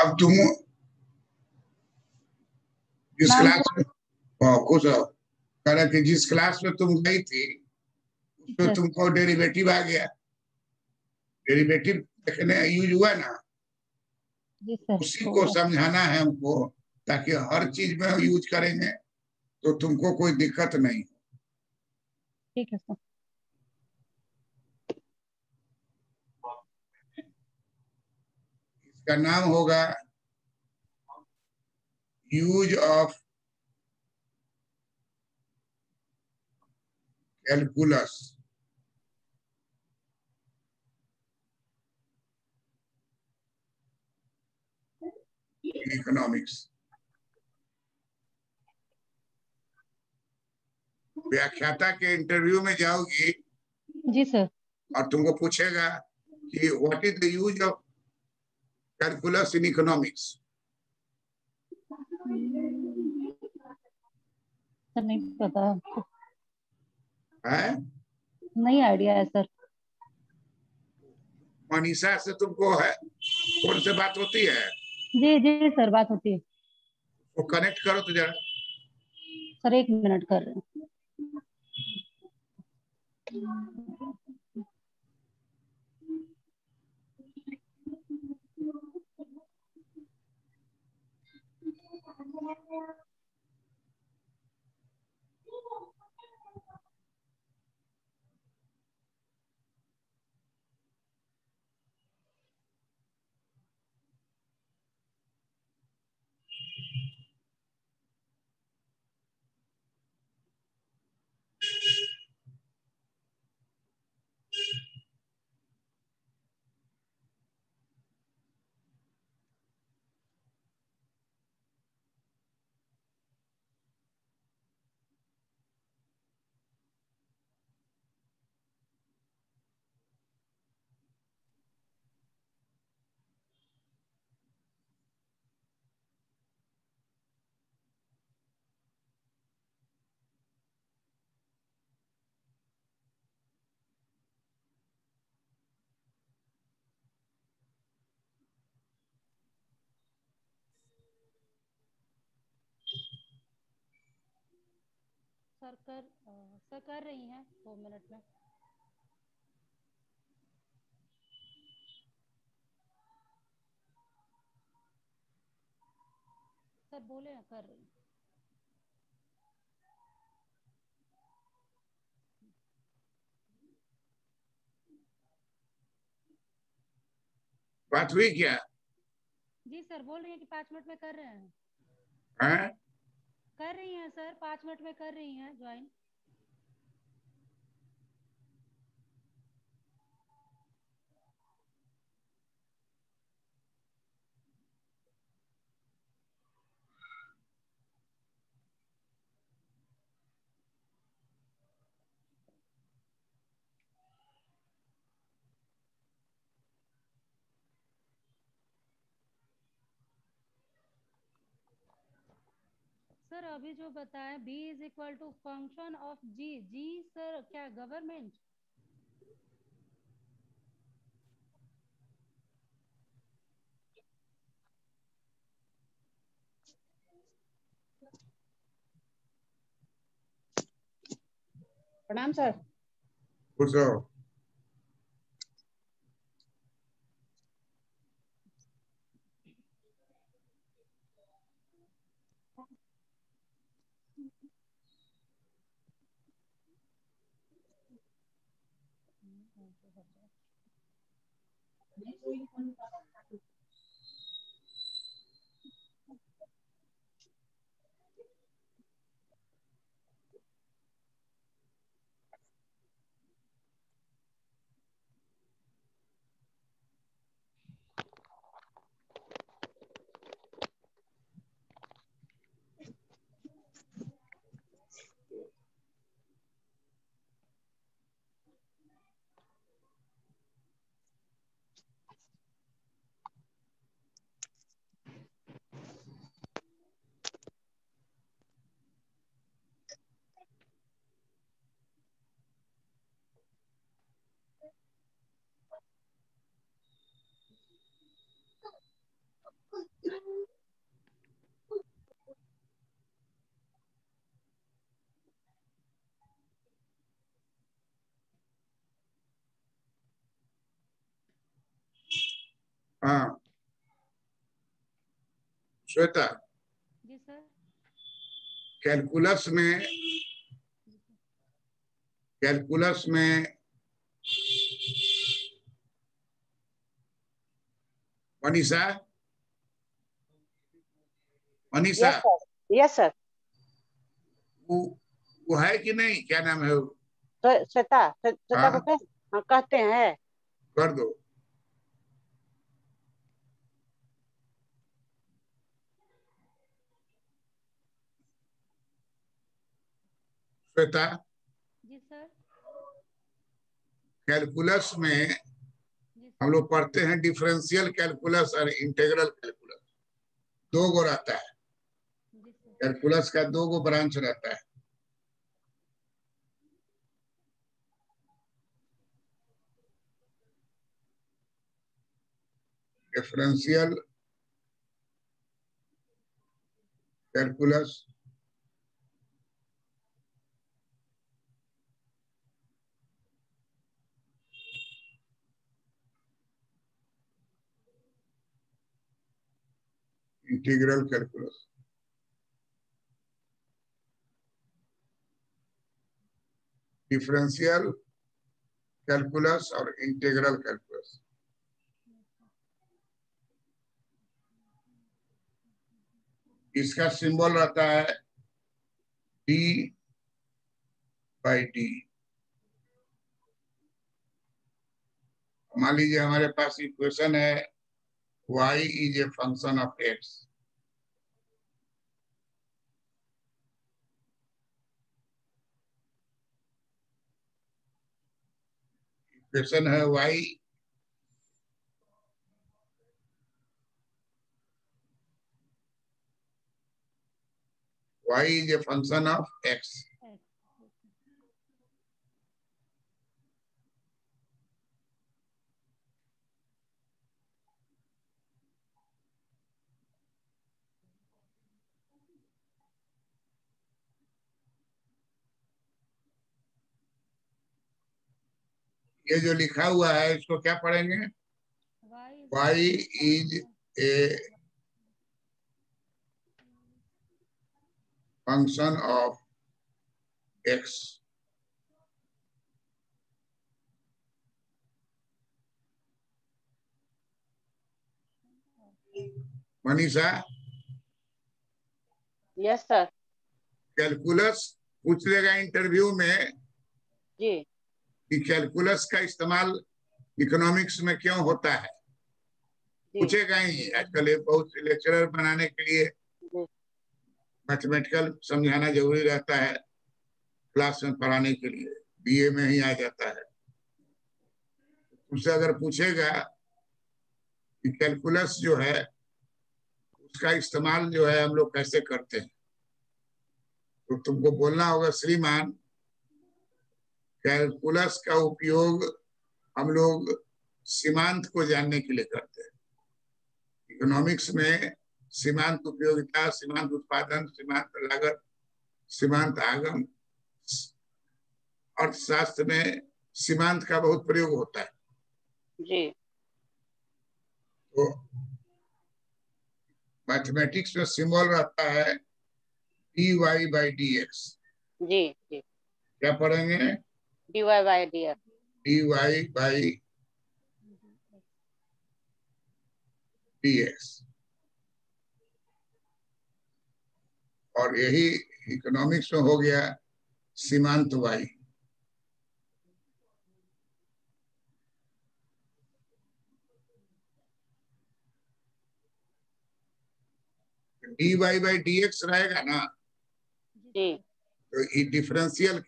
अब तुम जिस नाम क्लास में खुश हो, कह रहा कि जिस क्लास में तुम गई थी उसमें सर। तुमको डेरिवेटिव आ गया, डेरिवेटिव देखने यूज हुआ ना, जी सर। उसी को समझाना है हमको, ताकि हर चीज में यूज करेंगे तो तुमको कोई दिक्कत नहीं। ठीक है सर। इसका नाम होगा यूज ऑफ कैलकुलस। इकोनॉमिक्स व्याख्याता के इंटरव्यू में जाओगी जी सर। और तुमको पूछेगा कि what is the use of calculus in economics. Sir नहीं पता, है नहीं आइडिया है सर। मनीषा से तुमको है फोन से बात होती है, जी जी सर, बात होती है। वो कनेक्ट करो तो जरा। सर 1 मिनट कर रहे हैं। सर कर रही हैं 2 मिनट में। सर बोले हैं कर रही हैं। बात हुई क्या? जी सर बोल रही हैं कि 5 मिनट में कर रहे हैं। हैं? कर रही हैं सर, 5 मिनट में कर रही हैं ज्वाइन। सर अभी जो बताएं B is equal to function of G, जी सर क्या गवर्नमेंट? प्रणाम सर। खुश हो? हाँ श्वेता, जी सर। कैलकुलस में Manisha, Manisha yes sir, yes sir. वो वो है कि नहीं, क्या नाम है वो? श्वेता, श्वेता को हाँ कहते हैं। कर दो। श्वेता, जी सर। कैलकुलस में जी हम सर। लोग पढ़ते हैं डिफरेंशियल कैलकुलस और इंटीग्रल कैलकुलस, दो गो रहता है। जी सर। कैलकुलस का दो गो ब्रांच रहता है। Differential calculus integral calculus. Differential calculus और इंटीग्रल कैलकुलस। इसका सिंबल रहता है डी बाई डी। मान लीजिए हमारे पास इक्वेशन है y is a function of x। Equation है y is a function of x। ये जो लिखा हुआ है इसको क्या पढ़ेंगे? y is a function of x। Manisha, yes sir. Calculus पूछ लेगा इंटरव्यू में जी। कि कैलकुलस का इस्तेमाल इकोनॉमिक्स में क्यों होता है, पूछेगा ही। आजकल ये बहुत से लेक्चरर बनाने के लिए मैथमेटिकल समझाना जरूरी रहता है, क्लास में पढ़ाने के लिए बीए में ही आ जाता है। तुमसे अगर पूछेगा कि कैलकुलस जो है उसका इस्तेमाल जो है हम लोग कैसे करते हैं, तो तुमको बोलना होगा श्रीमान कैलकुलस का उपयोग हम लोग सीमांत को जानने के लिए करते हैं। इकोनॉमिक्स में सीमांत उपयोगिता, सीमांत उत्पादन, सीमांत लागत, सीमांत आगम, अर्थशास्त्र में सीमांत का बहुत प्रयोग होता है। जी। तो मैथमेटिक्स में सिंबल रहता है dy बाई dx। जी। जी। क्या पढ़ेंगे? dy by dx। dy by dx। और यही इकोनॉमिक्स में हो गया सीमांत y। dy बाई dx रहेगा ना, जी। तो ये डिफरेंशियल,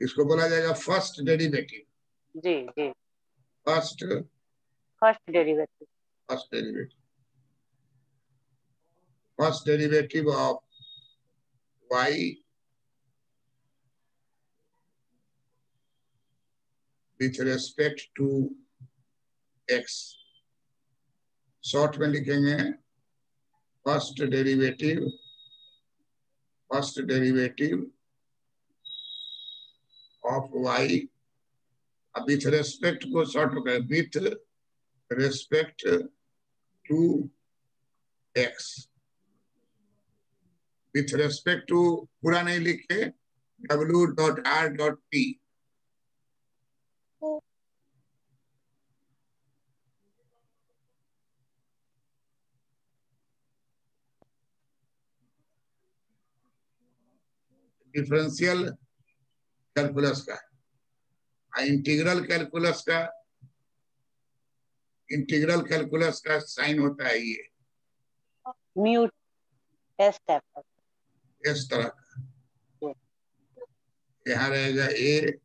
इसको बोला जाएगा फर्स्ट डेरिवेटिव। जी। जी। First derivative. First derivative first derivative of y with respect to x। Short में लिखेंगे फर्स्ट डेरिवेटिव ऑफ y। अब विथ रेस्पेक्ट को शॉर्ट करें, with respect to x, with respect to पूरा नहीं लिखे, W.R.T। डिफरेंशियल कैलकुलस का, इंटीग्रल कैलकुलस का साइन होता है ये म्यूट एस टाइप का। इस तरह का। यहाँ रहेगा ए,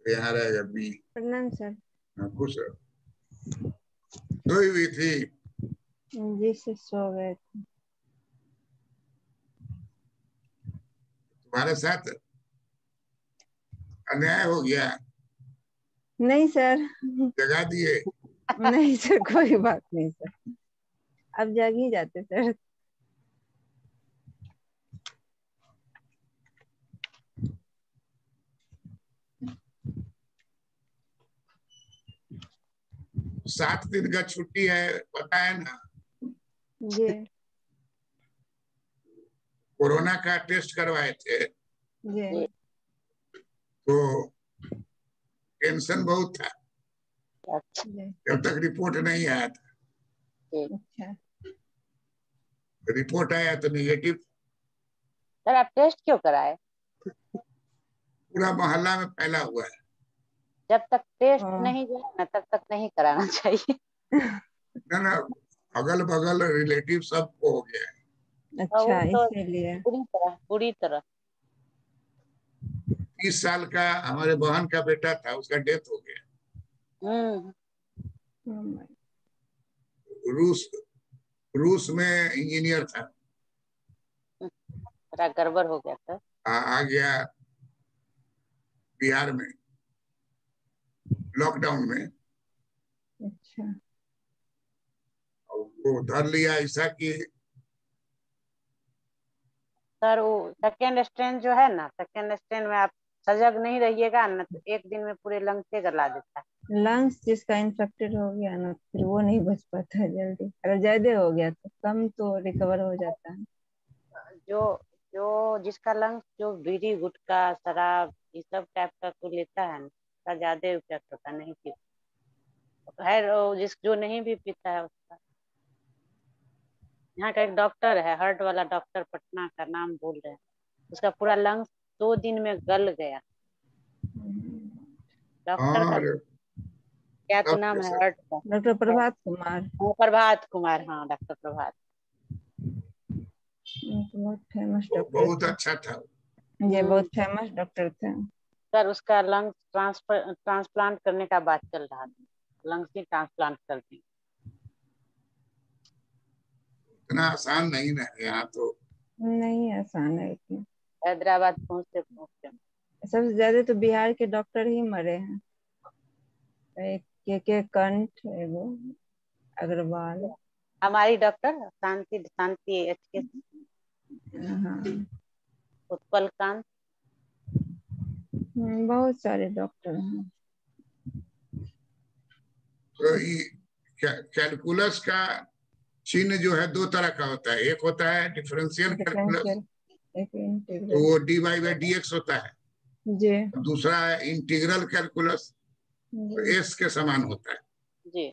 यहाँ रहेगा बी। प्रणाम सर। कुछ सोई हुई थी जी से सो गए थे। तुम्हारे साथ अन्याय हो गया, नहीं सर, जगा दिए। नहीं सर, कोई बात नहीं सर, अब जग ही जाते सर। सात दिन का छुट्टी है, पता है ना। जी कोरोना का टेस्ट करवाए थे जी तो टेंशन बहुत था जी। जब तक रिपोर्ट नहीं आया था। अच्छा रिपोर्ट आया तो निगेटिव। सर आप टेस्ट क्यों कराए? पूरा मोहल्ला में फैला हुआ है। जब तक टेस्ट हाँ। नहीं जाए ना तब तक नहीं कराना चाहिए। ना अगल बगल रिलेटिव सबको हो गया है। और अच्छा, वो तो इसीलिए। बुरी तरह 30 साल का हमारे बहन का बेटा था, उसका डेथ हो गया। हम्म। रूस में इंजीनियर था, बड़ा गड़बड़ हो गया था। आ गया बिहार में लॉकडाउन में। अच्छा वो धर लिया ऐसा कि सर वो सेकेंड स्ट्रेन जो है ना, सेकेंड स्ट्रेन में आप सजग नहीं रहिएगा ना तो एक दिन में पूरे लंग गला देता है। लंग्स जिसका इन्फेक्टेड हो गया ना, फिर वो नहीं बच पाता है जल्दी। अगर ज्यादा हो गया तो कम तो रिकवर हो जाता है। जो जो जिसका लंग्स जो बीड़ी गुटखा शराब ये सब टाइप का कोई लेता है ना, उसका ज्यादा इफेक्ट होता है। नहीं पीता है जिस जो नहीं भी पीता है उसका। यहाँ का एक डॉक्टर है, हार्ट वाला डॉक्टर, पटना का, नाम भूल रहे हैं, उसका पूरा लंग्स 2 दिन में गल गया। डॉक्टर का और क्या तो नाम है हार्ट का? डॉक्टर प्रभात कुमार। हाँ, प्रभात कुमार, हाँ डॉक्टर प्रभात। बहुत फेमस वो डॉक्टर बहुत थे। अच्छा था। ये बहुत फेमस डॉक्टर थे। सर उसका लंग्स ट्रांसप्लांट करने का बात चल रहा था, लंग्स ही ट्रांसप्लांट कर दी। इतना आसान नहीं ना यहाँ तो। नहीं आसान है इतना। हैदराबाद पहुंचते पहुंचते सबसे ज्यादा तो बिहार के डॉक्टर ही मरे हैं। एक के कंठ, एगो अग्रवाल। हमारी डॉक्टर शांति HK, हाँ उत्पल कांत। बहुत सारे डॉक्टर हैं। तो ये कैलकुलस का चिन्ह जो है दो तरह का होता है। एक होता है डिफरेंशियल कैलकुलस, डिफरेंशियल, एक तो इंटीग्रल। वो dy/dx होता है। जी दूसरा है इंटीग्रल कैलकुलस, तो जी एस के समान होता है। जी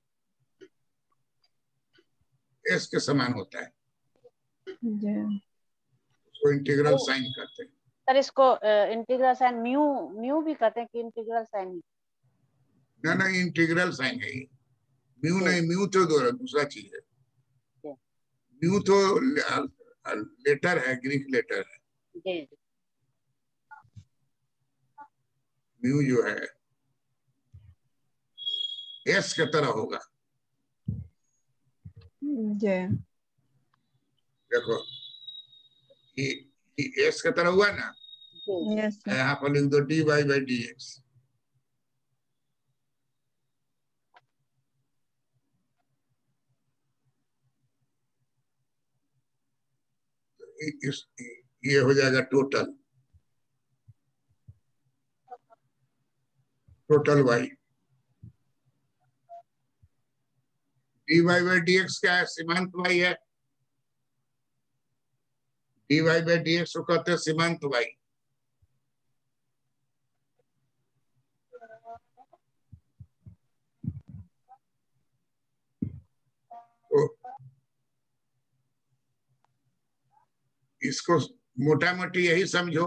एस के समान होता है, जी। उसको इंटीग्रल साइन करते हैं। सर इसको इंटीग्रल साइन म्यू म्यू भी कहते हैं कि इंटीग्रल साइन? ना इंटीग्रल साइन है ये, म्यू जी नहीं। म्यू तो दूसरा चीज है। जी म्यू तो लेटर है, ग्रीक लेटर है। जी जी। म्यू जो है एस के तरह होगा। जी देखो ये एस के तरह हुआ ना, यस सर। यहाँ पर लिख दो dy/dx। इस ये हो जाएगा total y। dy by dx क्या है? सीमांत y है। dy by dx को कहते हैं सीमांत y। तो इसको मोटा मोटी यही समझो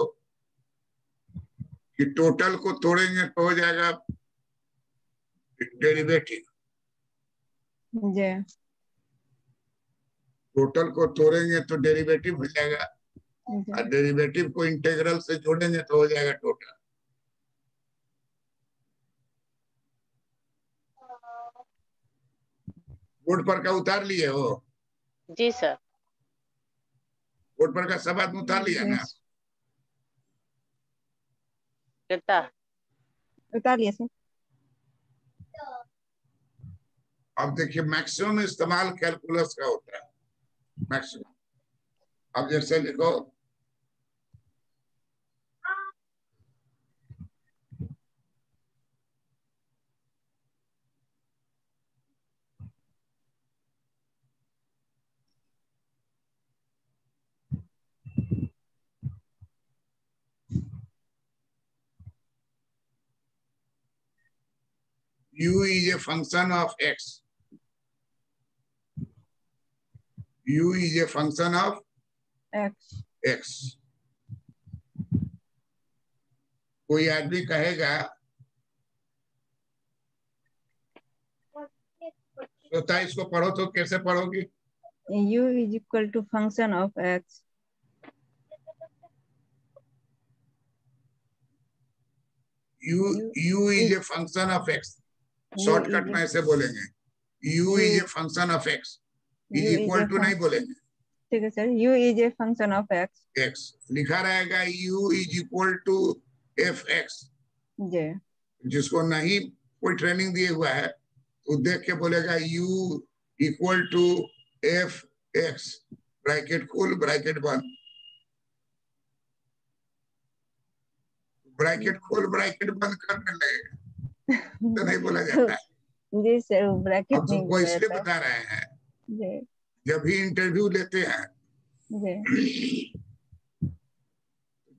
कि टोटल को तोड़ेंगे तो हो जाएगा डेरिवेटिव। जी टोटल को तोड़ेंगे तो डेरिवेटिव हो जाएगा, जी और डेरिवेटिव को इंटीग्रल से जोड़ेंगे तो हो जाएगा टोटल। बोर्ड पर का उतार लिए हो? जी सर। बोर्ड पर का सब आदमी उतार लिया ना? कितना? उतार लिया सर। अब देखिए मैक्सिमम इस्तेमाल कैलकुलस का होता है, मैक्सिमम। अब जैसे लिखो u is a function of x, u is a function of x। कोई आदमी कहेगा, श्रोता इसको पढ़ो तो कैसे पढ़ोगी? u is equal to function of x। u is a function of x। Shortcut में ऐसे बोलेंगे, u is a function of x, is equal to नहीं बोलेंगे। ठीक है sir, u is a function of x। x लिखा रहेगा u is equal to fx। जी जिसको नहीं कोई ट्रेनिंग दिए हुआ है तो देख के बोलेगा u equal to fx, bracket खोल ब्रैकेट बंद, ब्रैकेट खोल ब्रैकेट बंद करने लगेगा तो नहीं बोला जाता है। जी सर, वो ब्रैकेट हम नहीं तुमको बोला इसलिए जाता है। बता रहे हैं, जी जब भी इंटरव्यू लेते हैं जी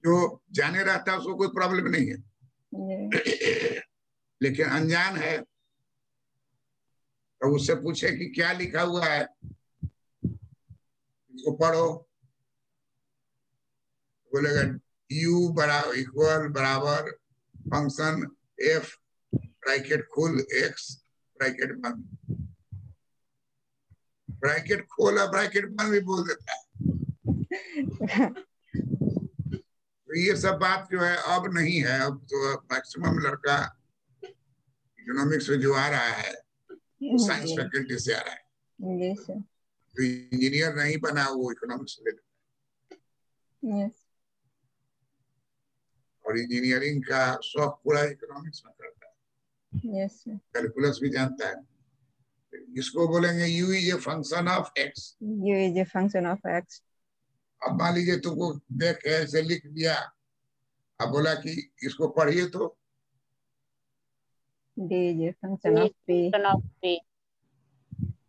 जो जाने रहता है उसको कोई प्रॉब्लम नहीं है, जी लेकिन अनजान है तो उससे पूछे कि क्या लिखा हुआ है, इसको पढ़ो, बोलेगा u बराबर इक्वल बराबर फंक्शन f ब्रैकेट खोल x ब्रैकेट बंद। ब्रैकेट खोल और ब्रैकेट बंद भी बोल देता है। तो ये सब बात जो है अब नहीं है, अब तो मैक्सिमम लड़का इकोनॉमिक्स में जो आ रहा है वो साइंस जी फैकल्टी से आ रहा है। जी सर। तो इंजीनियर नहीं बना वो इकोनॉमिक्स ले लेता है। यस और इंजीनियरिंग का शौक पूरा इकोनॉमिक्स में करता है, यस सर। कैलकुलस भी जानता है। इसको बोलेंगे u is a function of x। u is a function of x। अब मान लीजिए तुमको देख के ऐसे लिख दिया, अब बोला कि इसको पढ़िए तो d is a function of p। function of p।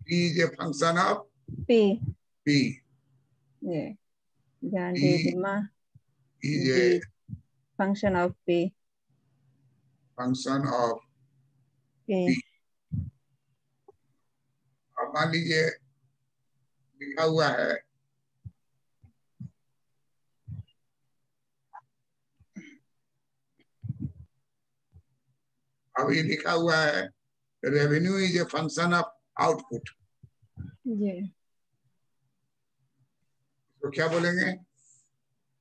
p is a function of p p। जी जहाँ p d is is d A function of p। Function of p p। अब मान लीजिए लिखा हुआ है अभी लिखा हुआ है revenue is a function of output, जी तो क्या बोलेंगे?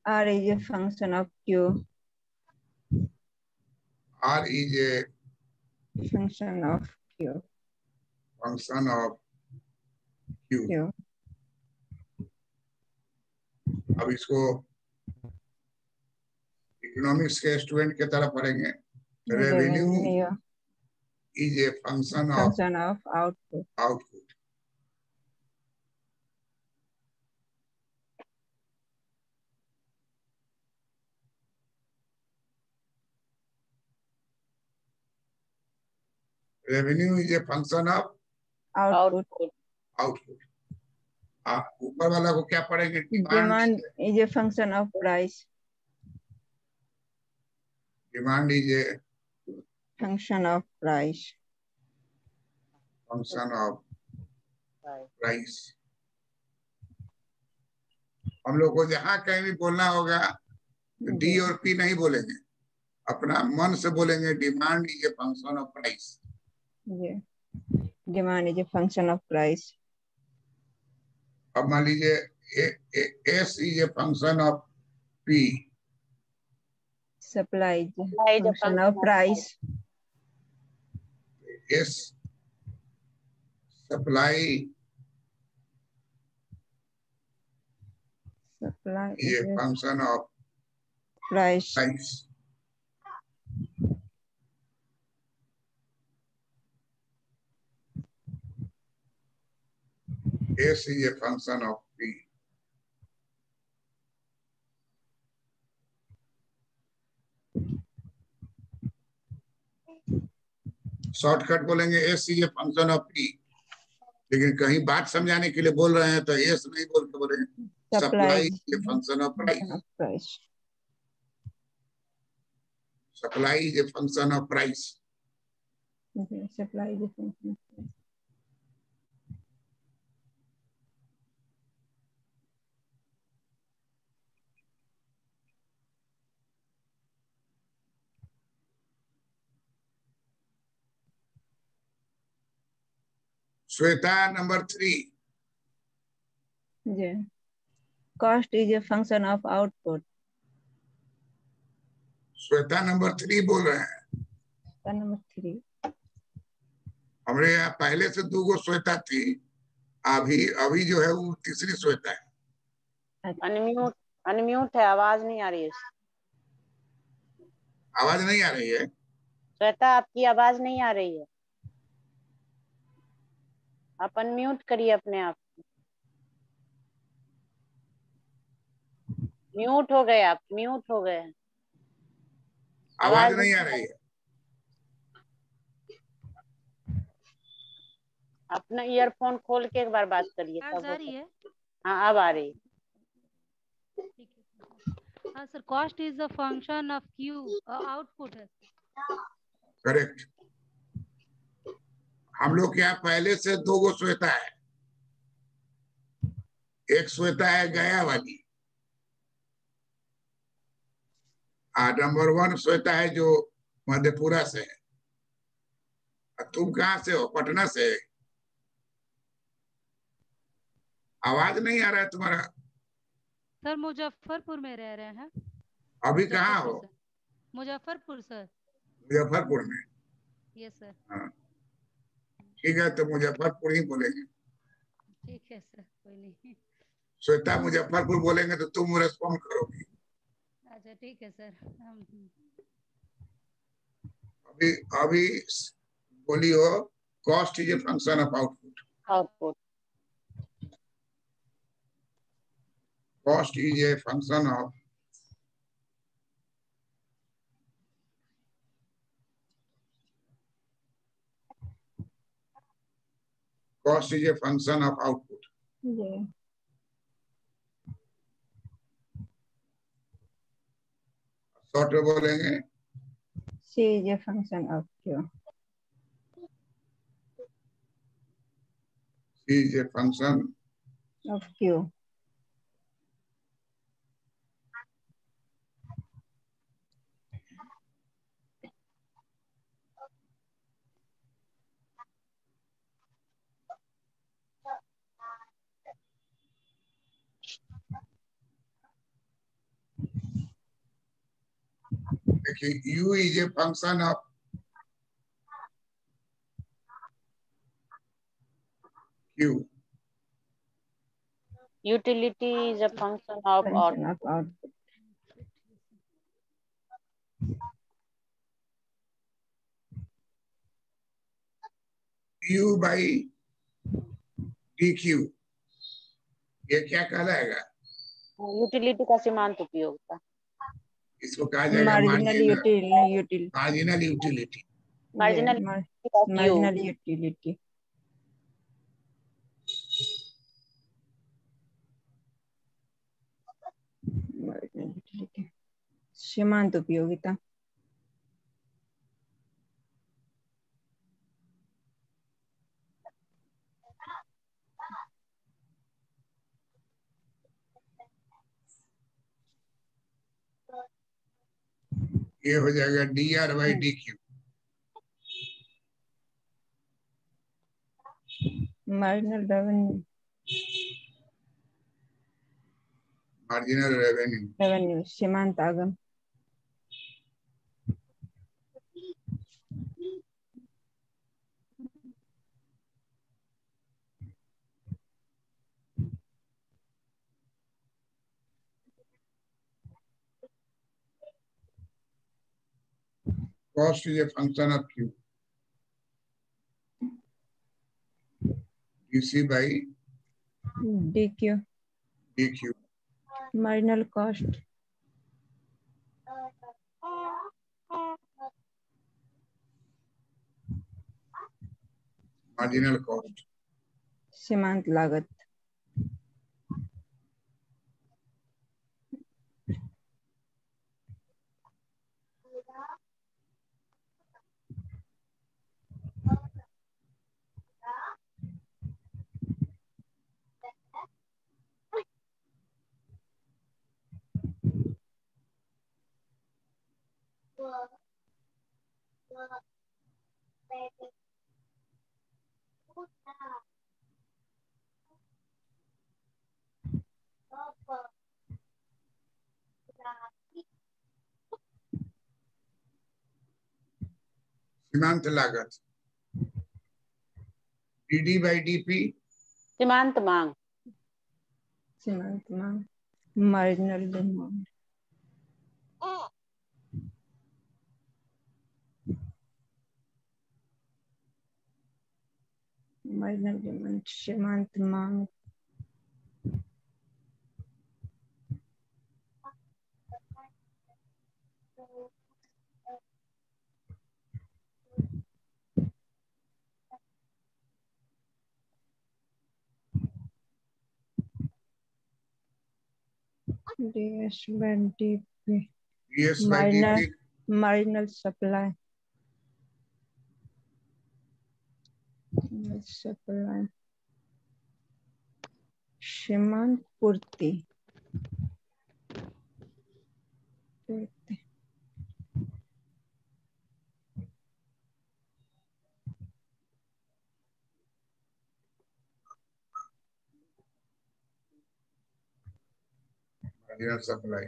r is a function of q। r is a function of q। Function of q। q अब इसको इकोनॉमिक्स के स्टूडेंट की तरह पढ़ेंगे, revenue revenue is a function of function of output। Output. Revenue is a function of output output. आप ऊपर वाला को क्या पढ़ेंगे? Demand is a function of price. Demand is a function of price. Function of price. हम लोग को जहां कहीं भी बोलना होगा तो डी और पी नहीं बोलेंगे, अपना मन से बोलेंगे demand is a function of price. Demand is a function of price. अब मान लीजिए S is a function of P. Supply is a function of price. S supply supply is a function of price. Price. S is a function of P. Shortcut बोलेंगे S is a function of P, लेकिन कहीं बात समझाने के लिए बोल रहे हैं तो S नहीं बोल के बोलेंगे supply is a function of price. Supply is a function of price. Supply is a function of price. Shweta number 3। Cost is a function of output. Shweta number 3 बोल रहे हैं। नंबर 3 हमारे यहाँ पहले से 2 श्वेता थी, अभी जो है वो तीसरी श्वेता है। अनम्यूट है, आवाज नहीं आ रही है। आवाज नहीं आ रही है? श्वेता आपकी आवाज नहीं आ रही है, आप अनम्यूट करिए अपने आप। म्यूट हो गए, आप म्यूट हो गए। आवाज नहीं आ रही है। अपना ईयरफोन खोल के एक बार बात करिए। आवाज आ रही है? हाँ अब आ रही। ठीक है। हाँ sir, cost is the function of Q, output है। करेक्ट। हम लोग के यहाँ पहले से 2 श्वेता है। एक श्वेता है गया वाली, नंबर 1 श्वेता है जो मधेपुरा से है। तुम कहाँ से हो? पटना से। आवाज नहीं आ रहा है तुम्हारा। सर मुजफ्फरपुर में रह रहे हैं। अभी कहाँ हो? मुजफ्फरपुर सर। मुजफ्फरपुर में? Yes sir. हाँ ठीक है, तो मुजफ्फरपुर ही बोलेंगे। ठीक है सर, कोई नहीं। श्वेता मुजफ्फरपुर बोलेंगे तो तुम रेस्पॉन्ड करोगी। अच्छा ठीक है सर। अभी बोली हो cost is a function of output. Cost is a function of cost is a function of output. Short में बोलेंगे C is a function of Q. C is a function of Q. देखिए U is a function of Q. Utility is a function of output. U by DQ ये क्या कहलाएगा? Utility का सीमांत उपयोगिता। इसको कहा जाएगा मार्जिनल यूटिलिटी। Marginal utility. सीमांत उपयोगिता। ये हो जाएगा DR/DQ। Marginal revenue. Marginal revenue सीमांत आगम। Cost is a function of Q। DQ। Marginal cost. Marginal cost. सीमांत लागत। सीमांत लागत। DD/DP। सीमांत मांग। सीमांत मांग। Marginal demand. मार्जिनल डिमांड सीमांत मांग। DS/DP। Marginal supply. सीमांत पूर्ति। Marginal supply.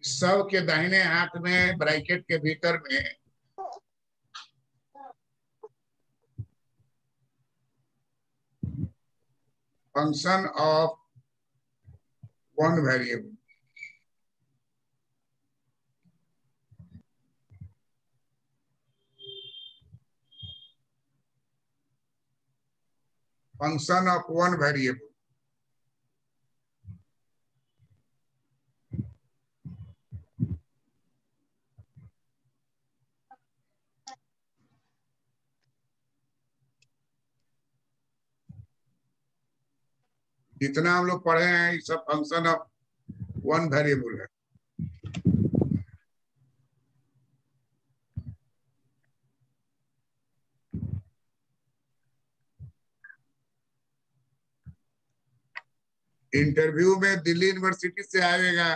सब के दाहिने हाथ में ब्रैकेट के भीतर में function of one variable. Function of one variable. जितना हम लोग पढ़े हैं ये सब फंक्शन ऑफ वन वेरिएबल है। इंटरव्यू में दिल्ली यूनिवर्सिटी से आएगा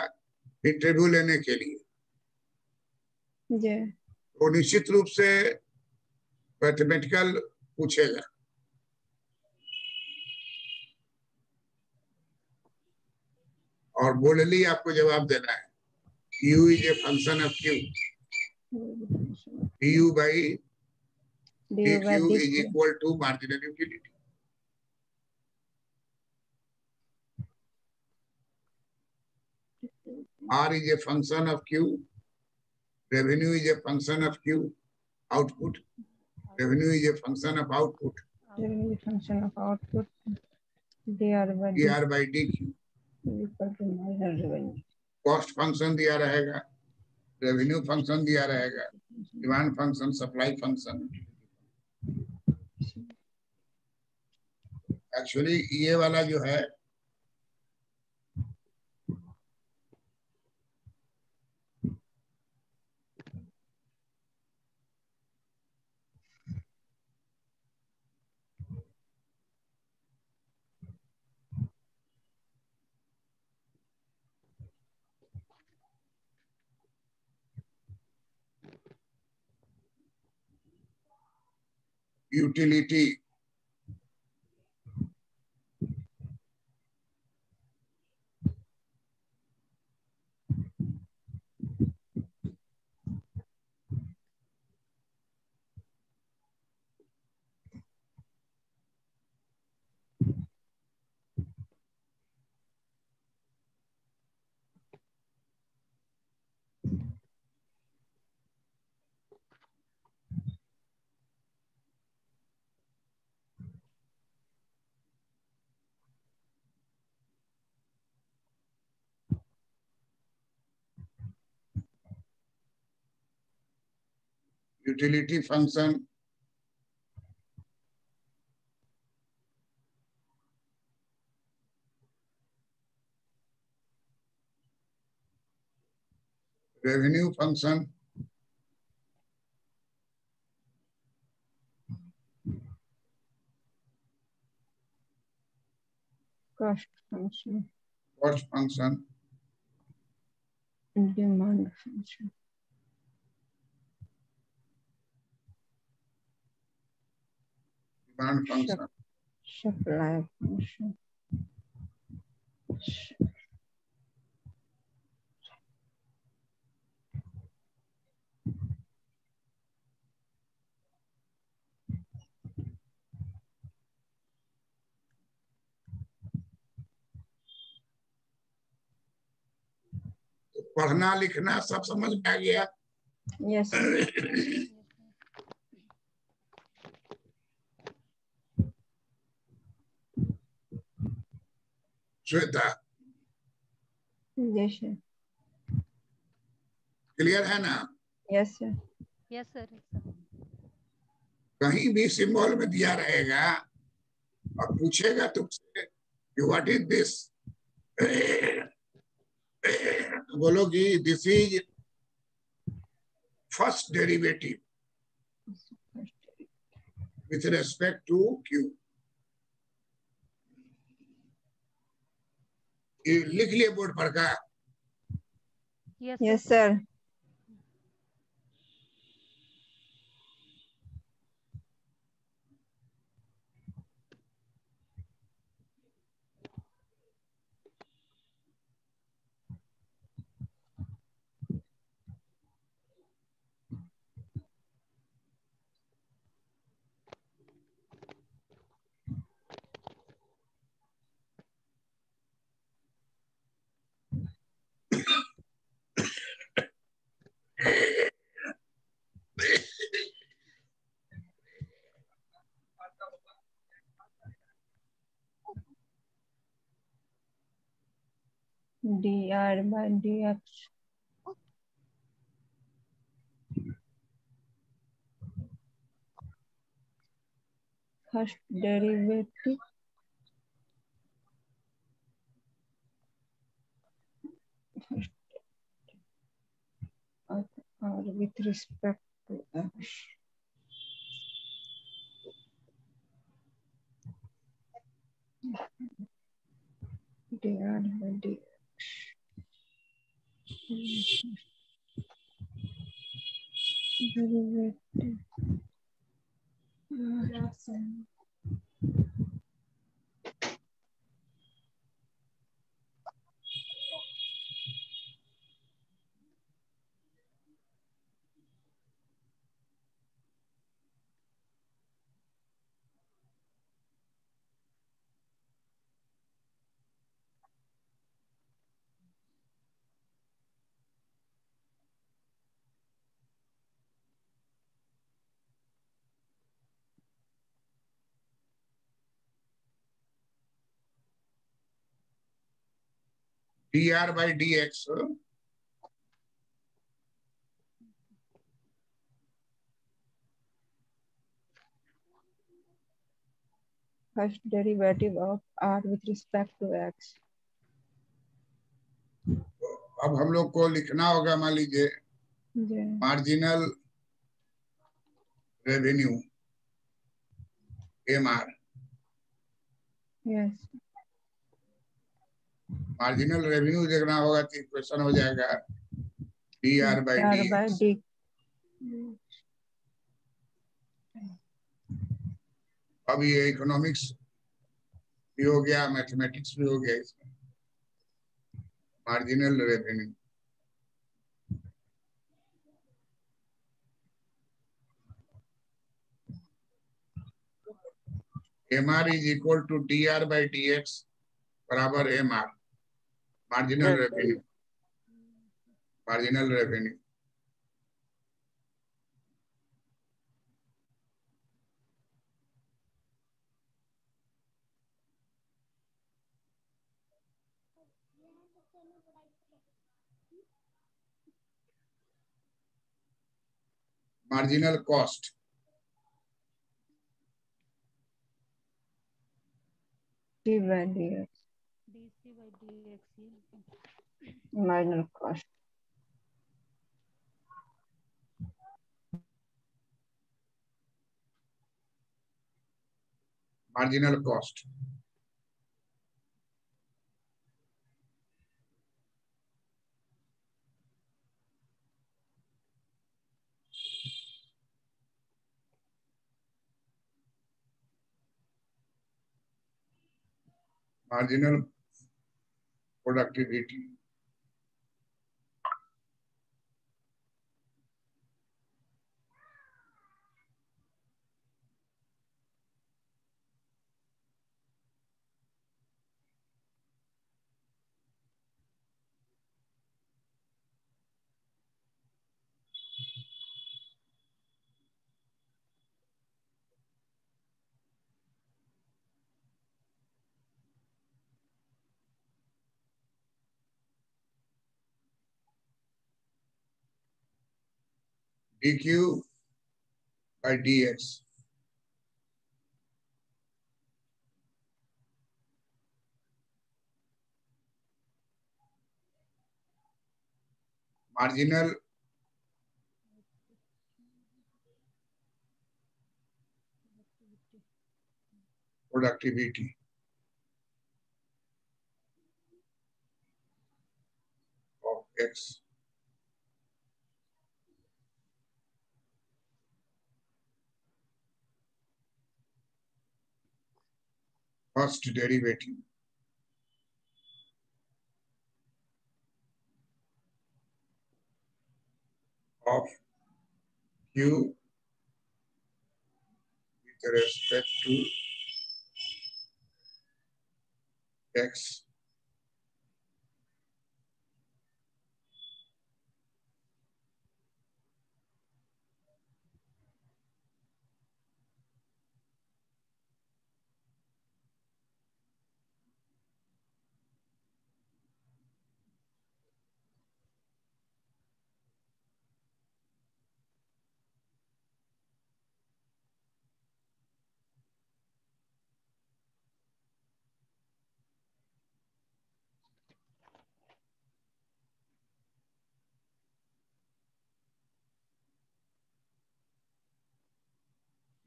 इंटरव्यू लेने के लिए, वो निश्चित रूप से मैथमेटिकल पूछेगा। और बोलली आपको जवाब देना है। U is a function of Q। DU/DQ is equal to marginal utility. R is a function of Q. Revenue is a function of Q. Output. Revenue is a function of output. Revenue is a function of output. DR/DQ. Cost function दिया रहेगा, revenue function दिया रहेगा, demand function, supply function. Actually ये वाला जो है utility utility function revenue function cost function, cost function demand function, demand function supply function, पढ़ना लिखना सब समझ में आ गया। यस श्वेता यस क्लियर है ना? Yes sir, yes sir. कहीं भी सिंबल में दिया रहेगा और पूछेगा तुमसे कि व्हाट इज दिस, बोलोगी this is first derivative with respect to Q. लिख लिए बोर्ड पर का? Yes sir. dr by dx first derivative or with respect to x. dr by dx derivative dr by dx first derivative of r with respect to x. अब हम लोग को लिखना होगा, मान लीजिए जी marginal revenue MR, yes marginal revenue देखना होगा तो इक्वेशन हो जाएगा DR by r by DX। d अब ये इकोनॉमिक्स भी हो गया, मैथमेटिक्स भी हो गया इसमें। Marginal revenue MR is equal to DR by DX बराबर MR, marginal revenue, marginal revenue. Marginal cost d by dx, DC by DX marginal cost. Marginal cost marginal productivity DQ by DX, marginal productivity of X, first derivative of Q with respect to X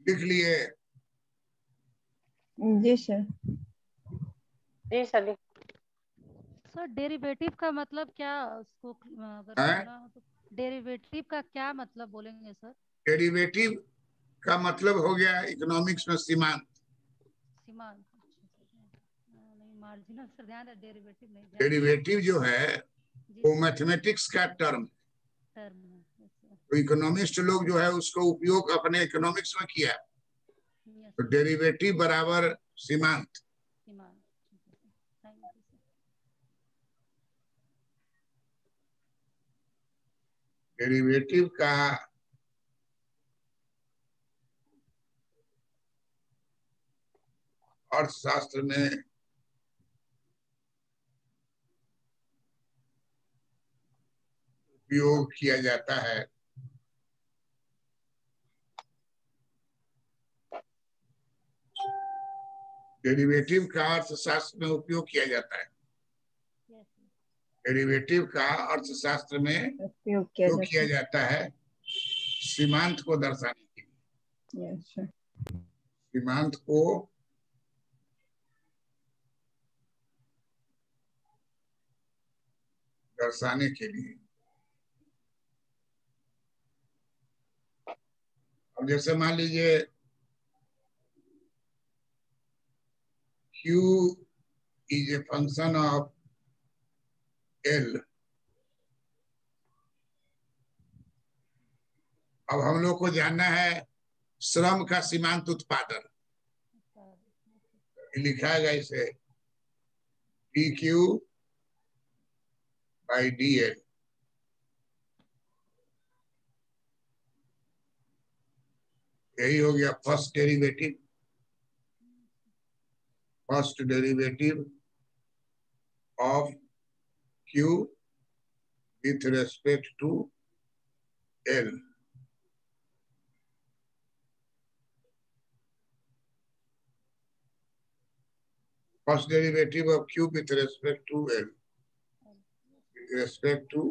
लिख लिए। जी sir. जी sir. Sir derivative का मतलब क्या, उसको अगर हैं? बोलना हो तो डेरिवेटिव का क्या मतलब बोलेंगे सर? डेरिवेटिव का मतलब हो गया इकोनॉमिक्स में सीमांत। सीमांत, नहीं मार्जिनल सर, ध्यान है डेरिवेटिव नहीं, डेरिवेटिव जो है वो मैथमेटिक्स का टर्म है। तो इकोनॉमिस्ट लोग जो है उसको उपयोग अपने इकोनॉमिक्स में किया, तो डेरिवेटिव बराबर सीमांत। सीमांत, थैंक यू सर। डेरिवेटिव का अर्थशास्त्र में उपयोग किया जाता है डेरिवेटिव का अर्थशास्त्र में उपयोग किया जाता है। Yes. डेरिवेटिव का अर्थशास्त्र में उपयोग किया उपयोग जाता किया है। जाता है सीमांत को दर्शाने के लिए। Yes, sir. सीमांत को दर्शाने के लिए। अब जैसे मान लीजिए Q is a function of L। अब हम लोग को जानना है श्रम का सीमांत उत्पादन। लिखा है इसे dQ by dL। यही हो गया first derivative. First derivative of Q with respect to L। First derivative of Q with respect to L। with respect to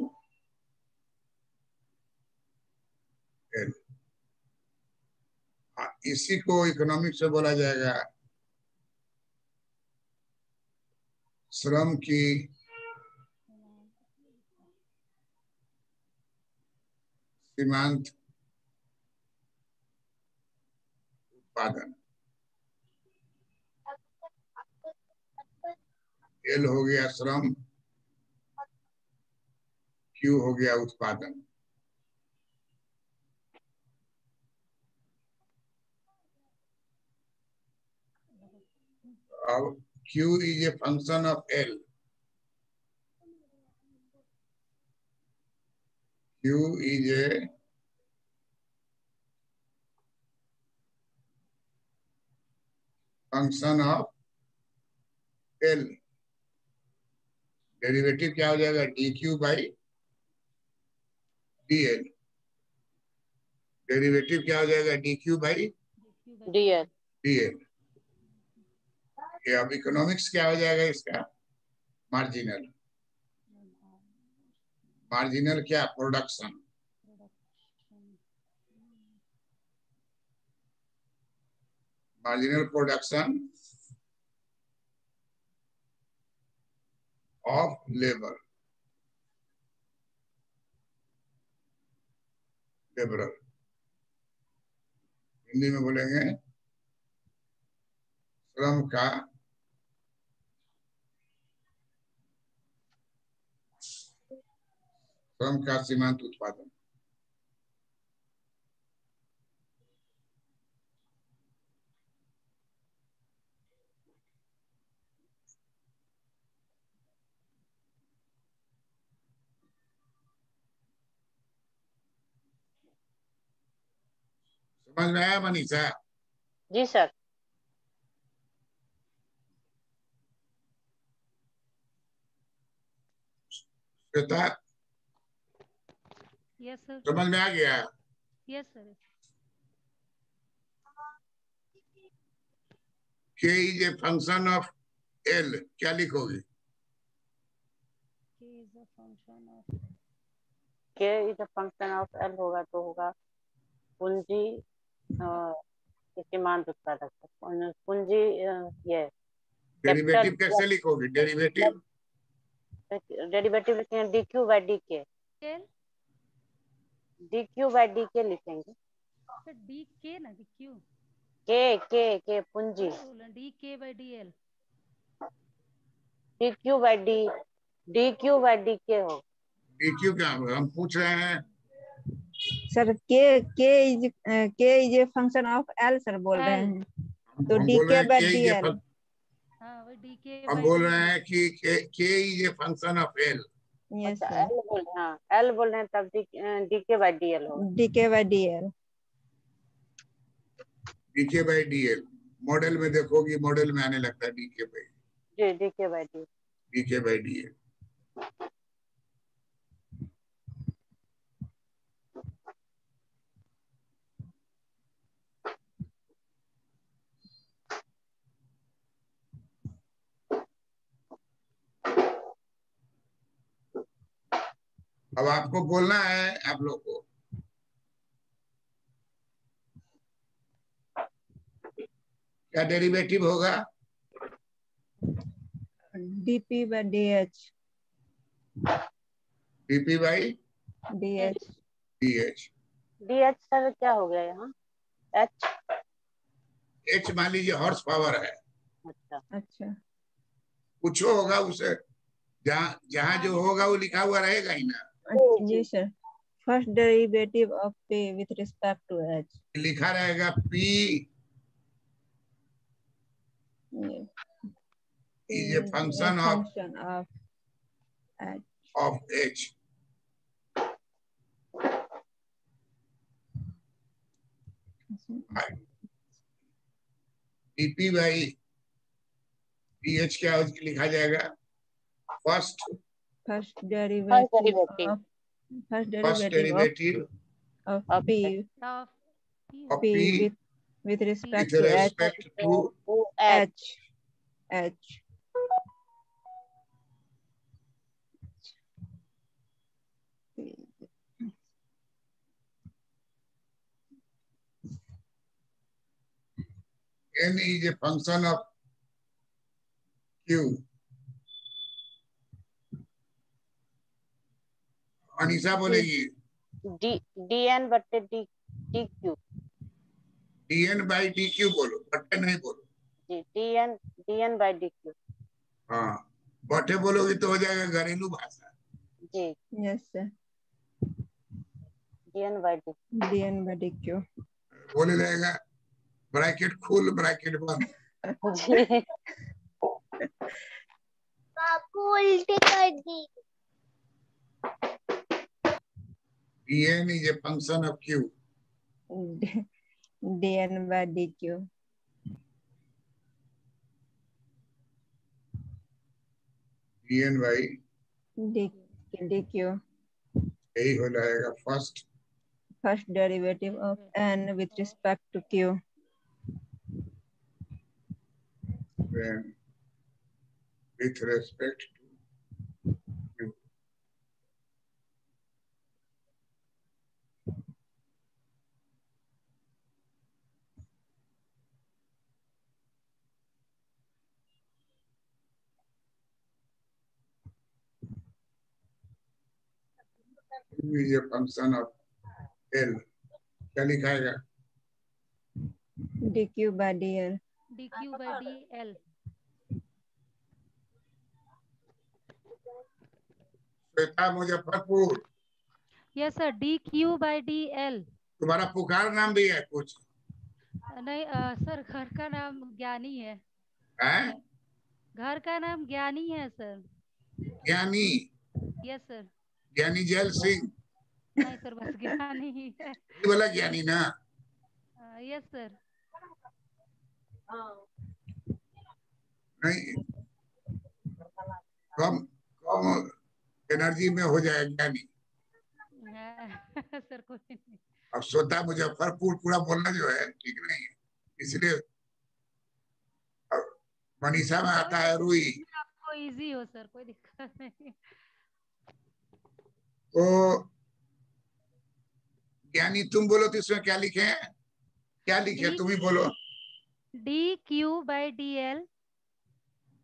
L। इसी को इकोनॉमिक्स से बोला जाएगा श्रम की सीमांत उत्पादन। L हो गया श्रम, Q हो गया उत्पादन। अब Q is a function of L। Q is a function of L। Derivative क्या हो जाएगा dQ by dL। डेरिवेटिव क्या हो जाएगा dQ by DL। dL। ये अब इकोनॉमिक्स क्या हो जाएगा इसका मार्जिनल। मार्जिनल क्या production. Marginal production of labour. Labourer Hindi में बोलेंगे श्रम का सीमांत उत्पादन। समझ में आया मनीषा? जी सर। Shweta Yes, sir. समझ में आ गया? Yes, sir. K is a function of L। क्या लिखोगे? K is a function of K is a function of L होगा तो होगा पूंजी सीमांत उत्पादक। पूंजी ये डेरिवेटिव कैसे लिखोगे? डेरिवेटिव डेरिवेटिव लिखेंगे DQ by DK। L। DQ by DK लिखेंगे। सर DK ना DQ। K पूंजी। DK by DL। DQ by DK हो। DQ क्या हम पूछ रहे हैं? Sir K is a function of L sir बोल रहे हैं तो हम बोल रहे DK हैं by K is a DL। हाँ वही DK हम by बोल DL। रहे हैं कि K is a function of L। Yes अच्छा sir। L बोल रहे हैं। हाँ L बोल रहे हैं तब DK by DL हो। DK by DL। DK by DL model में देखोगी, मॉडल में आने लगता है DK by ji DK by DL। DK by DL। अब आपको बोलना है आप लोग को, क्या डेरिवेटिव होगा? dp by dh. dp by dh. dh। DH sir क्या हो गया यहाँ? H। h मान लीजिए हॉर्स पावर है, अच्छा अच्छा कुछ होगा उसे, जहाँ जहाँ जो होगा वो लिखा हुआ रहेगा ही ना। जी sir. First derivative of p with respect to h. लिखा रहेगा p is a function of h. h। dp by dh क्या लिखा जाएगा? First derivative derivative of of p of of p p with respect with to h. respect to H। h. n is a function of q। Anisa बोलेगी DN बट्टे DQ। dn by dq बोलो, बट्टे नहीं बोलो। जी DN by DQ। हाँ, बट्टे बोलोगी तो हो जाएगा घरेलू भाषा। जी Yes sir. DN by DQ। dn by dq. बोले रहेगा ब्रैकेट खोल ब्रैकेट बंद। जी बापू उल्टी कर दी। dn is a function of q। dn by dq. dn by dq. यही हो जाएगा first derivative of n with respect to q. with respect to q। q is a function of l। क्या लिखाएगा? dq by dl. dq by dl। Shweta Muzaffarpur, yes sir, dq by dl। तुम्हारा पुकार नाम भी है कुछ? नहीं सर, घर का नाम ज्ञानी है। है घर का नाम ज्ञानी है सर। ज्ञानी? Yes sir. ज्ञानी जैल सिंह? नहीं सर, बस ज्ञानी ही है। ये वाला ज्ञानी ना? Yes sir. नहीं, कम कम एनर्जी में हो जाए ज्ञानी। सर कोई नहीं। अब श्वेता मुजफ्फरपुर पूरा बोलना जो है ठीक नहीं है, इसलिए अब मनीषा में आता है रुई। आपको इजी हो सर, कोई दिक्कत नहीं। तो ज्ञानी तुम बोलो तो इसमें क्या लिखे हैं? क्या लिखे तुम ही बोलो। dq by dl।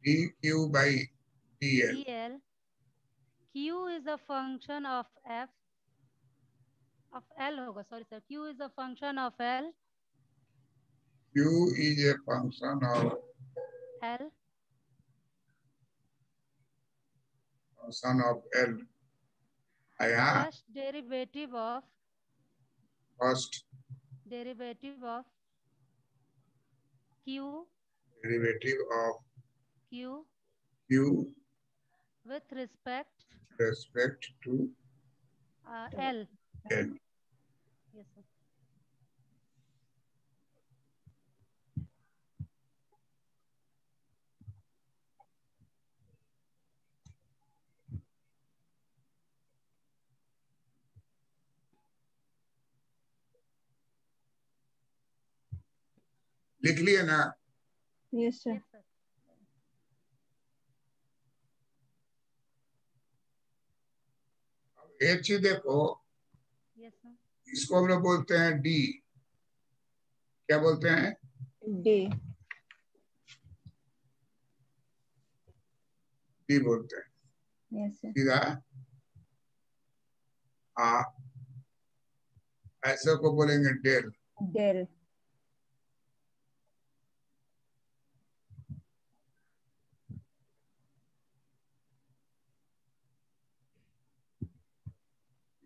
dq by dl। dl। q is a function of f of l होगा, sorry sir. q is a function of l। q is a function of l। l। आया first derivative of first q derivative of q q with respect to l। l। Yes sir. लिख लिए ना? Yes sir. Yes sir. एक चीज देखो, Yes, sir. इसको हम लोग बोलते हैं डी। क्या बोलते हैं? डी। डी बोलते हैं यस सर। सीधा। हाँ, ऐसे को बोलेंगे डेल। डेल।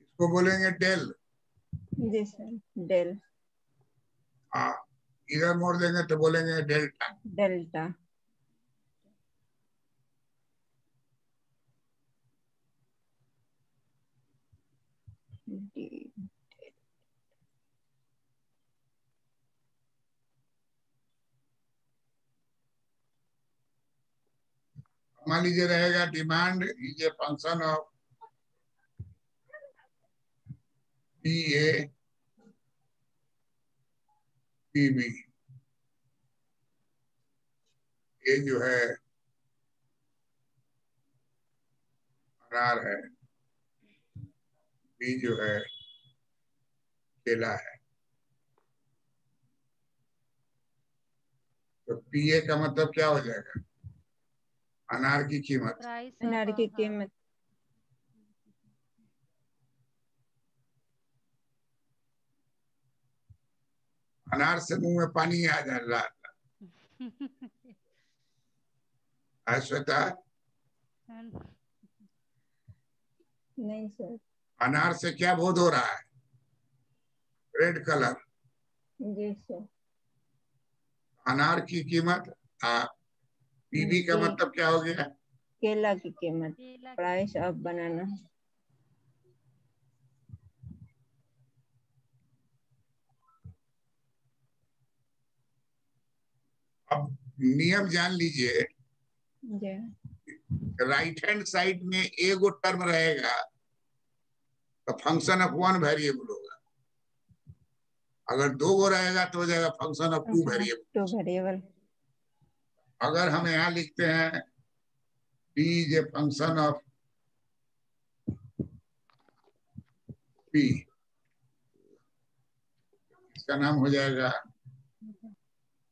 इसको बोलेंगे डेल। जी सर, डेल। हाँ, इधर मोड़ देंगे तो बोलेंगे डेल्टा। डेल्टा। डी। मान लीजिए रहेगा demand is a function of P A P B. ये जो है अनार है, बी जो है केला है। तो पी ए का मतलब क्या हो जाएगा? अनार की कीमत। Price of अनार की कीमत। अनार से मुंह में पानी आ जाए। श्वेता, and नहीं सर। अनार से क्या बोध हो रहा है? Red colour. जी सर। अनार की कीमत। पीबी का पी। मतलब क्या हो गया? केला की कीमत। केला की प्राइस ऑफ बनाना। अब नियम जान लीजिए, जी। राइट हैंड साइड में एगो टर्म रहेगा तो फंक्शन ऑफ वन वेरिएबल होगा। अगर दो गो रहेगा तो हो जाएगा function of two variable. Two variable. अगर हम यहाँ लिखते हैं p is a function of p, इसका नाम हो जाएगा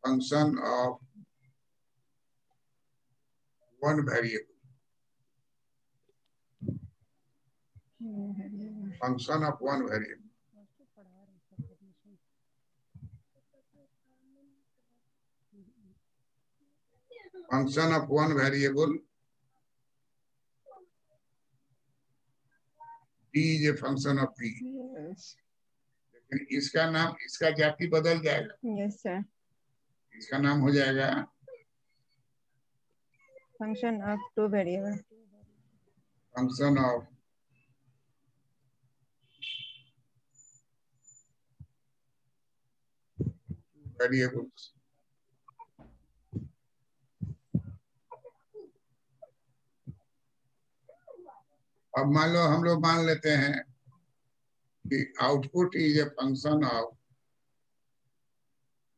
function of one variable. Function of one variable. Function of one variable p is a function of p। लेकिन इसका नाम, इसका जाति बदल जाएगा। Yes sir. इसका नाम हो जाएगा function of two variable. Function of variables. अब मान लो, हम लोग मान लेते हैं कि output is a function of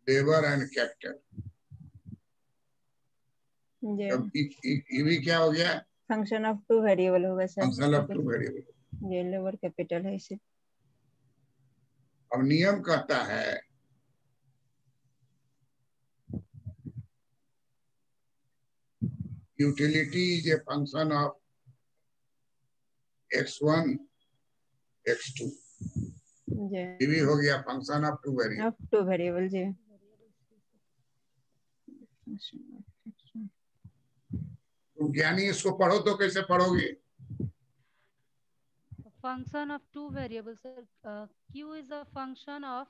labour and capital. जी। अब भी क्या हो गया? फंक्शन ऑफ टू वेरिएबल होगा sir. Function of two variable. ये लेबर कैपिटल है इसे। अब नियम कहता है utility is a function of x1 x2। जी। ये भी हो गया function of two variable. Of two variable. जी। तुम ज्ञानी इसको पढ़ो तो कैसे पढ़ोगे? function of two variables, sir. Q is a function of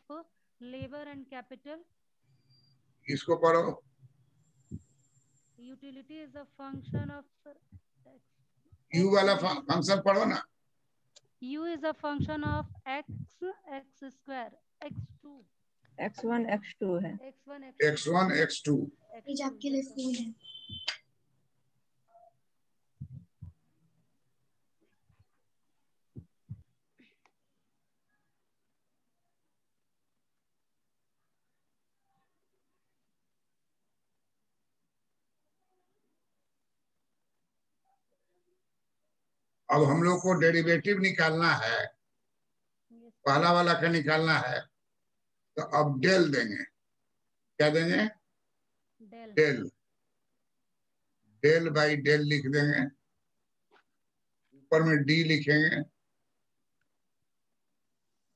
labor and capital. इसको पढ़ो। Utility is a function of you वाला फंक्शन पढ़ो ना। U is a function of x square x2 x1 x2 है। x1 x2। ये आपके लिए फूल है। अब हम लोग को डेरिवेटिव निकालना है, पहला वाला का निकालना है, तो अब डेल देंगे। क्या देंगे? Del. Del. Del by del लिख देंगे, ऊपर में डी लिखेंगे,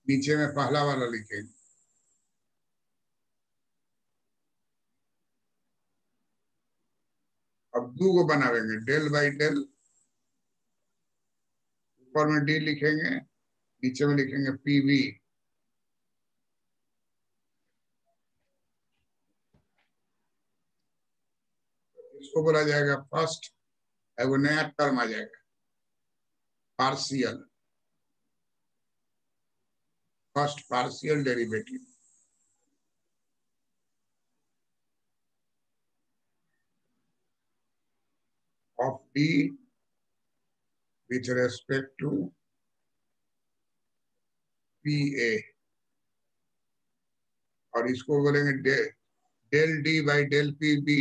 नीचे में पहला वाला लिखेंगे। अब दो को बनावेंगे, डेल बाई डेल, ऊपर में डी लिखेंगे, नीचे में लिखेंगे पीवी। इसको बोला जाएगा फर्स्ट, वो नया टर्म आ जाएगा, partial, first partial derivative of d with respect to PA, और इसको बोलेंगे del D by del P B,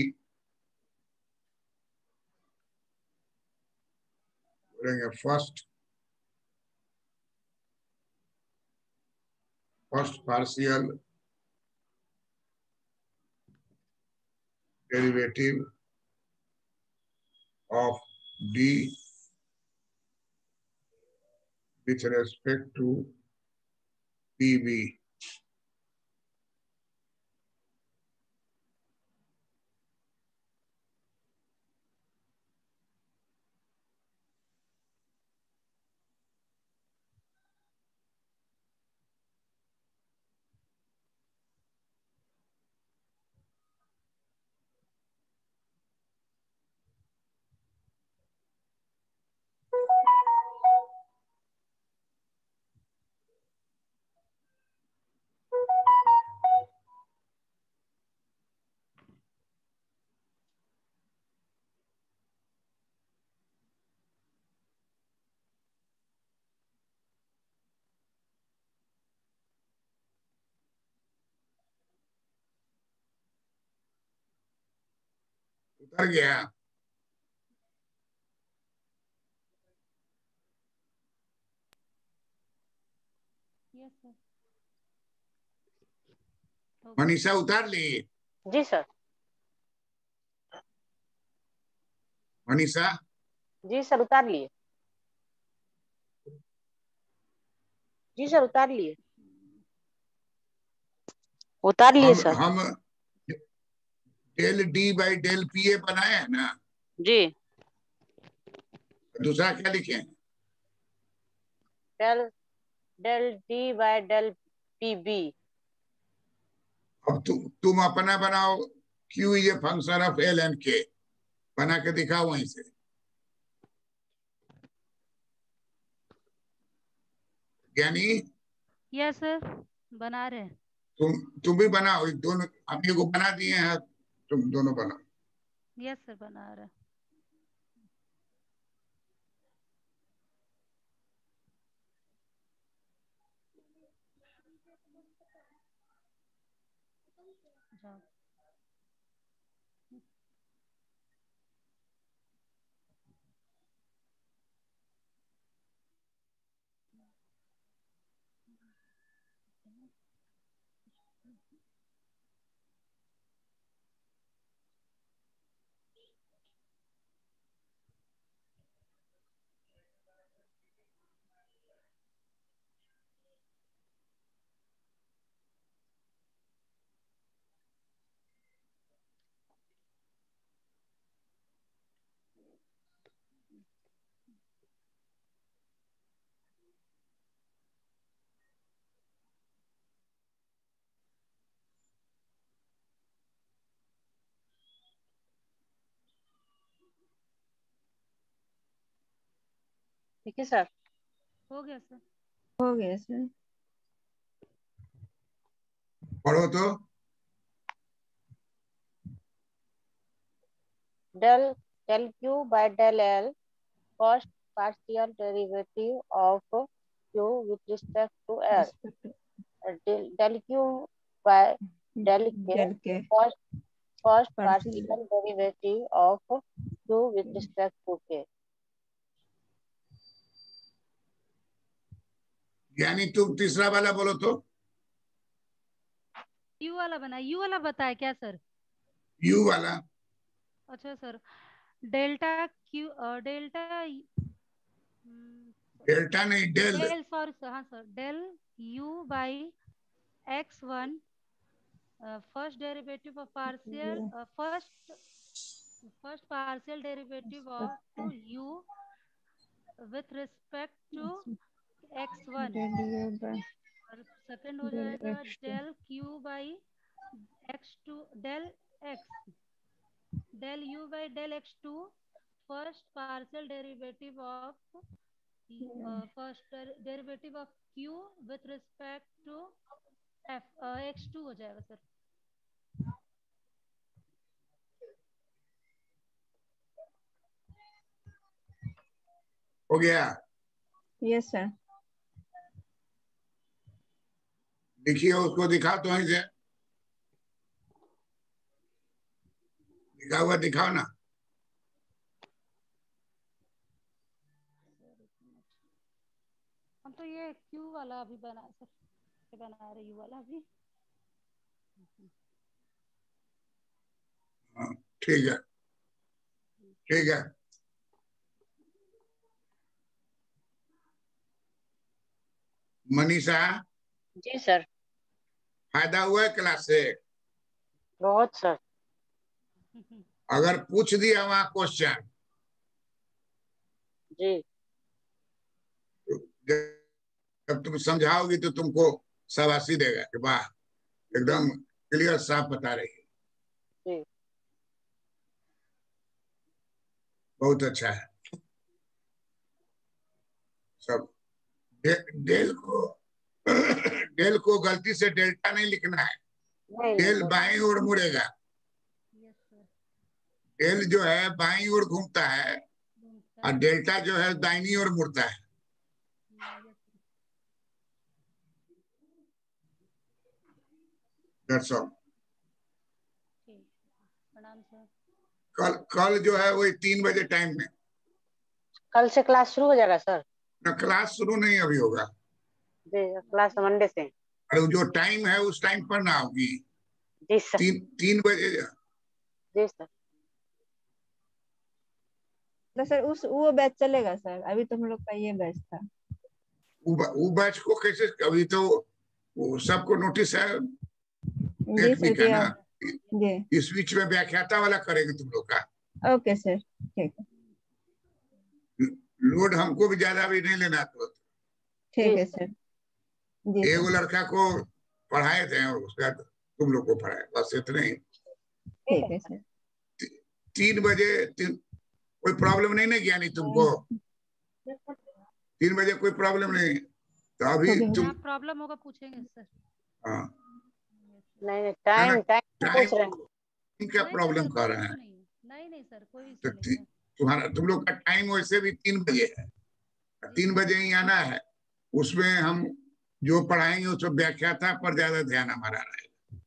बोलेंगे first partial derivative of d with respect to PB। उतर गया? Yes sir. मनीषा उतार ली? जी सर। मनीषा? जी सर उतार लिए। जी सर उतार लिए। उतार लिए सर। हम del D by del P A बनाए हैं ना जी। दूसरा क्या लिखे? Del del D by del P B. अब तुम अपना बनाओ, Q is a function of L and K, बना के दिखाओ वहीं से। ज्ञानी? यस सर, बना रहे हैं। तुम भी बनाओ, दोनों हम को बना दिए हैं, तुम दोनों बनाओ। यस सर, बना रहे हैं। जाओ। ठीक है सर। हो गया सर। हो गया सर। पढ़ो तो। Del del Q by del L, first partial derivative of Q with respect to L. Del Q by del K, del K first partial partial derivative of Q with respect to K. यानी तुम तीसरा वाला बोलो तो। You वाला बना, you वाला बताए क्या सर? यू वाला। अच्छा sir, delta Q, delta delta नहीं, डेल। डेल, सॉरी सर, हाँ sir, del U by x1, first derivative of partial, first partial derivative of u with respect to x1, और सेकंड हो जाएगा del q by x2, del u by del x2, first partial derivative of first derivative of q with respect to f, x2 हो जाएगा sir. हो गया? Yes sir. देखिए उसको दिखाओ तो वहीं से लिखा हुआ दिखाओ ना। हम तो ये क्यू वाला अभी बना रहे, यू वाला अभी। हाँ, ठीक है, ठीक है। मनीषा, जी सर। फायदा हुआ है क्लास से? बहुत सर। अगर पूछ दिया वहां क्वेश्चन, जी तो जब तुम समझाओगी तो तुमको शाबाशी देगा कि वाह, एकदम क्लियर साफ बता रही है। जी बहुत अच्छा है सब। डेल को डेल को गलती से डेल्टा नहीं लिखना है। नहीं डेल नहीं बाईं ओर मुड़ेगा। Yes sir. डेल जो है बाईं ओर घूमता है और डेल्टा जो है दाहिनी ओर मुड़ता है। That's all। प्रणाम सर। कल जो है वही 3 बजे टाइम में। कल से क्लास शुरू हो जाएगा सर? ना, क्लास शुरू नहीं अभी होगा। जी क्लास मंडे से। अरे जो टाइम है उस टाइम पर ना होगी। जी सर। 3 बजे। जी सर। तो सर उस वो बैच चलेगा सर? अभी तो हम लोग का ये बैच था। वो बैच को कैसे, अभी तो वो सबको नोटिस है जी नेट सर वीक है किया। ना। जी इस बीच में व्याख्याता वाला करेंगे तुम लोग का। ओके सर, ठीक है। लोड हमको भी ज्यादा भी नहीं लेना तो। ठीक जी है सर। सर। जी एगो सर, लड़का को पढ़ाए थे और उसका तुम लोग को पढ़ाए, बस इतने ही। ठीक है सर। 3 बजे कोई प्रॉब्लम नहीं ना ज्ञानी तुमको? 3 बजे कोई प्रॉब्लम नहीं तो अभी तुम। प्रॉब्लम होगा पूछेंगे सर। हाँ, नहीं नहीं, ना ना, टाइम टाइम पूछ रहे हैं। टाइम क्या प्रॉब्लम कर रहे हैं? नहीं सर, कोई तो इशू नहीं है। तुम लोग का टाइम वैसे भी 3 बजे है। 3 बजे ही आना है। उसमें हम जो पढ़ाएंगे उसमें व्याख्याता पर ज्यादा ध्यान हमारा रहेगा।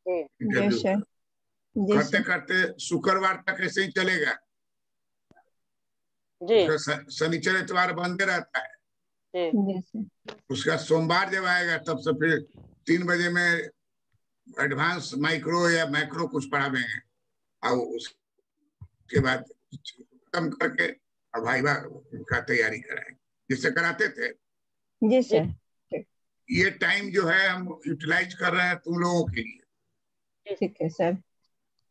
जी इंटरव्यू सर। जी करते सर। करते शुक्रवार तक ऐसे ही चलेगा। जी उसका शनिचर इतवार बंद रहता है। जी जी सर। उसका सोमवार जब आएगा तब से फिर 3 बजे में एडवांस माइक्रो या मैक्रो कुछ पढ़ा देंगे और उसके बाद खत्म करके और भाईवा का तैयारी कराएंगे जिससे कराते थे। जी जी सर। ठीक, ये टाइम जो है हम यूटिलाइज कर रहे हैं तुम लोगों के लिए। ठीक है सर।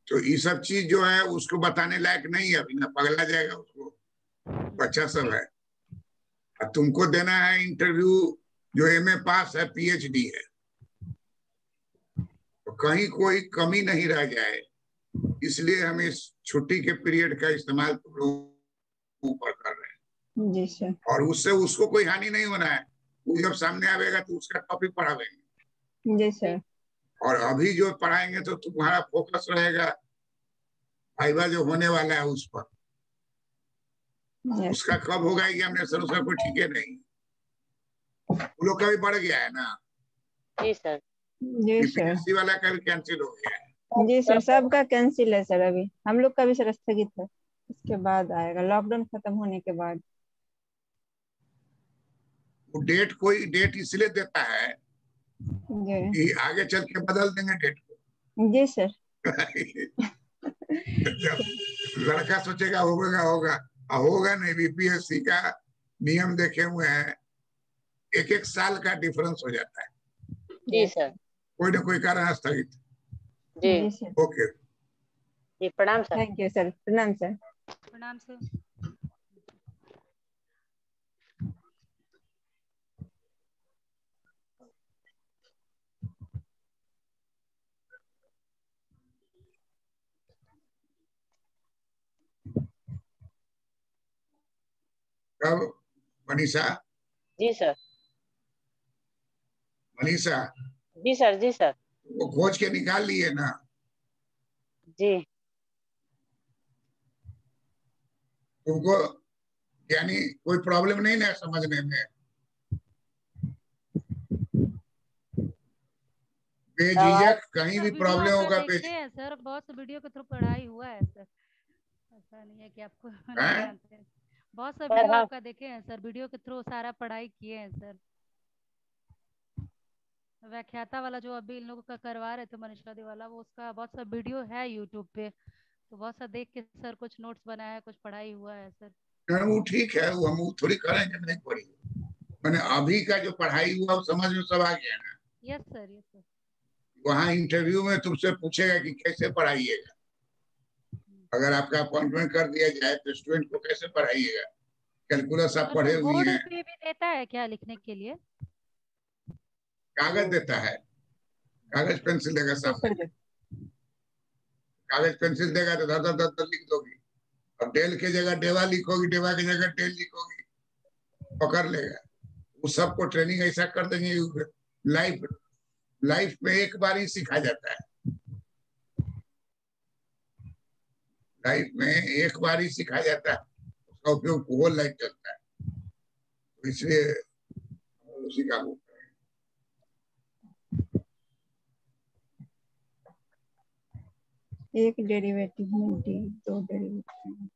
तो ये सब चीज जो है उसको बताने लायक नहीं है अभी, ना पगला जाएगा उसको। बच्चा सब है और तुमको देना है इंटरव्यू जो एमए पास है, पीएचडी है, तो कहीं कोई कमी नहीं रह जाए, इसलिए हम इस छुट्टी के पीरियड का इस्तेमाल तुम लोगों पर कर रहे हैं। जी सर। और उससे उसको कोई हानि नहीं होना है। वो जब सामने आवेगा तो उसका टॉपिक पढ़ावेंगे। जी सर। और अभी जो पढ़ाएंगे तो तुम्हारा फोकस रहेगा वाइवा जो होने वाला है उस पर। यस उसका कब होगा एग्जामिनेशन उसका कोई ठीक है नहीं। वो लोग का भी बढ़ गया है ना, जी सर। जी सर। बीपीएससी वाला का भी कैंसिल हो गया है। जी सर, सबका कैंसिल है सर। अभी हम लोग का भी सर स्थगित है, इसके बाद आएगा लॉकडाउन खत्म होने के बाद। वो डेट कोई डेट इसलिए देता है जी कि आगे चल के बदल देंगे डेट को। जी सर। जब लड़का सोचेगा होगा होगा होगा नहीं। बीपीएससी का नियम देखे हुए हैं, एक एक साल का डिफरेंस हो जाता है, जी सर। कोई ना कोई कारण स्थगित। जी जी सर। ओके, जी प्रणाम सर। Thank you sir. प्रणाम सर। प्रणाम सर। कब मनीषा? जी सर। मनीषा, जी सर। जी सर। वो खोज के निकाल लिए ना? जी तुमको यानी कोई प्रॉब्लम नहीं ना समझने में? आवाज बेझिझक कहीं सर भी वीडियो प्रॉब्लम आपका होगा देखे हैं सर, बहुत से वीडियो के थ्रू पढ़ाई हुआ है सर, ऐसा नहीं है कि आपको नहीं हैं? जानते हैं। बहुत सा सर वीडियो हाँ आपका देखे हैं सर, वीडियो के थ्रू सारा पढ़ाई किए हैं सर। व्याख्याता वाला जो अभी इन लोगों का करवा रहे थे मनीषा दी वाला, वो उसका बहुत सा वीडियो है यूट्यूब पे, तो बहुत सा देख के सर कुछ नोट्स बनाया है, कुछ पढ़ाई हुआ है सर। वो ठीक है, वो हम थोड़ी करेंगे नहीं पढ़ी। मैंने अभी का जो पढ़ाई हुआ वो समझ में सब आ गया ना। Yes sir, yes sir. वहाँ इंटरव्यू में तुमसे पूछेगा कि कैसे पढ़ाइएगा। अगर आपका अपॉइंटमेंट कर दिया जाए तो स्टूडेंट को कैसे पढ़ाइएगा? कैलकुलस आप और पढ़े सर हुई बोर्ड हैं, पे भी देता है क्या लिखने के लिए? कागज देता है, कागज पेंसिल देगा जी सामने सर। में। कागज पेंसिल देगा तो धर धर धर धर लिख दोगी। अब डेल की जगह डेवा लिखोगी, डेवा की जगह डेल लिखोगी, पकड़ लेगा। उस सबको ट्रेनिंग ऐसा कर देंगे। लाइफ लाइफ में एक बार ही सीखा जाता है, लाइफ में एक बार ही सिखाया जाता है, उसका उपयोग होल लाइफ चलता है। तो इसलिए उसी का वो एक डेरिवेटिव में डी, दो डेरिवेटिव